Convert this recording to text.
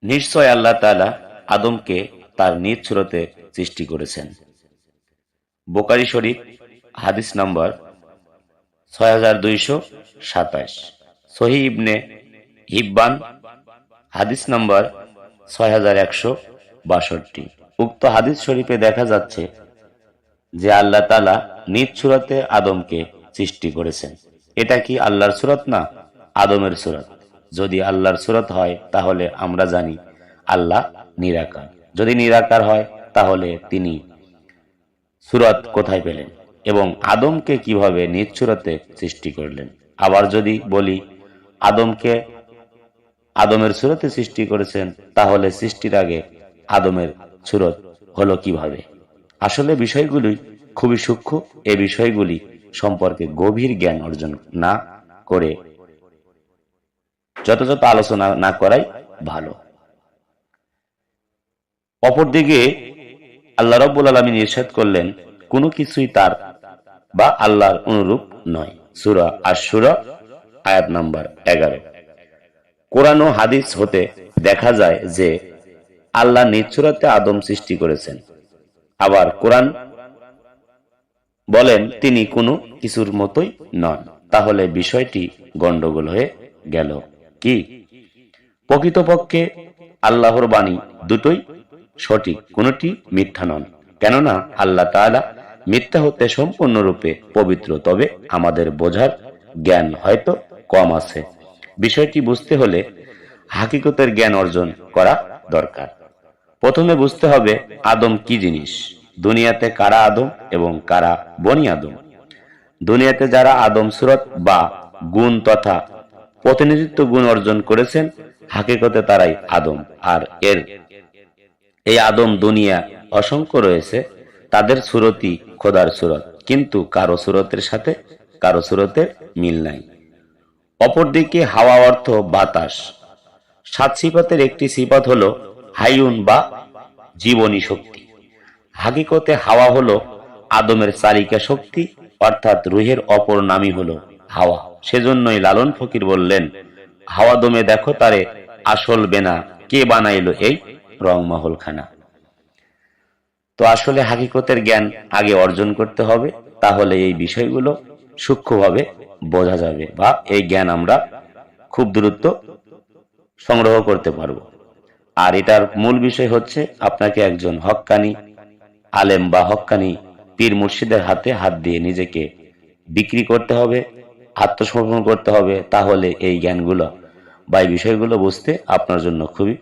নিশ্চয় আল্লাহ তাআলা আদমকে তার নিজ সুরতে সৃষ্টি করেছেন। বুখারী শরীফ হাদিস নম্বর ৬২২৭, সহিহ ইবনে হিব্বান হাদিস নম্বর ৬১৬২। উক্ত হাদিস শরীফে দেখা যাচ্ছে যে আল্লাহ তাআলা নিজ সুরতে আদমকে সৃষ্টি করেছেন। এটা কি আল্লাহর সুরত না আদমের সুরত? যদি আল্লাহর সুরত হয় তাহলে আমরা জানি আল্লাহ নিরাকার। যদি নিরাকার হয় তাহলে তিনি সুরত কোথায় পেলেন এবং আদমকে কিভাবে নিজ সুরতে সৃষ্টি করলেন? আবার যদি বলি আদমকে আদমের সুরতে সৃষ্টি করেছেন, তাহলে সৃষ্টির আগে আদমের সুরত হলো কিভাবে? আসলে বিষয়গুলি খুবই সূক্ষ্ম। এই বিষয়গুলি সম্পর্কে গভীর জ্ঞান অর্জন না করে যথাযথ আলোচনা না করাই ভালো। অপরদিকে আল্লাহ রাব্বুল আলামিন ইরশাদ করলেন, কোনো কিছুই তার বা আল্লাহর অনুরূপ নয়। সূরা আশ-শূরা আয়াত নাম্বার 11। কোরআন ও হাদিস হতে দেখা যায় যে আল্লাহ নিজ সুরতে আদম সৃষ্টি করেছেন। আবার কোরআন বলেন তিনি কোনো কিছুর মতোই নন। তাহলে বিষয়টি গন্ডগোল হয়ে গেল কি? প্রকৃতপক্ষে আল্লাহর বাণী দুটোই সঠিক, কোনটি মিথ্যা নন। কেননা আল্লাহ তাআলা মিথ্যা হতে সম্পূর্ণরূপে পবিত্র। তবে আমাদের বোঝার জ্ঞান হয়তো কম আছে। বিষয়টি বুঝতে হলে হাকিকতের জ্ঞান অর্জন করা দরকার। প্রথমে বুঝতে হবে আদম কি জিনিস, দুনিয়াতে কারা আদম এবং কারা বনি আদম। দুনিয়াতে যারা আদম সুরত বা গুণ তথা প্রতিনিধিত্ব গুণ অর্জন করেছেন, হাকিকতে তারাই আদম। আর এই আদম দুনিয়া অসংখ্য রয়েছে, তাদের সুরতই খোদার সুরত, কিন্তু কারো সুরতের সাথে কারো সুরতের মিল নাই। অপরদিকে হাওয়া অর্থ বাতাস। 7 সিফাতের একটি সিফাত হলো হাইয়ুন বা জীবনী শক্তি। হাকিকতে হাওয়া হলো আদমের চালিকা শক্তি, অর্থাৎ রুহের অপর নামই হলো হাওয়া। সেজন্যই লালন ফকির বললেন, হাওয়া দমে দেখো তারে, আসল বেনা কে বানাইলো এই রংমহল খানা। তো আসলে হাকিকতের জ্ঞান আগে অর্জন করতে হবে, তাহলে এই বিষয়গুলো সূক্ষ্মভাবে বোঝা যাবে বা এই জ্ঞান আমরা খুব দ্রুত সংগ্রহ করতে পারবো। আর এটার মূল বিষয় হচ্ছে আপনাকে একজন হক্কানি আলেম বা হক্কানি পীর মুর্শিদের হাতে হাত দিয়ে নিজেকে বিক্রি করতে হবে, আত্মসমর্পণ করতে হবে। তাহলে এই জ্ঞানগুলো বা এই বিষয়গুলো বুঝতে আপনার জন্য খুবই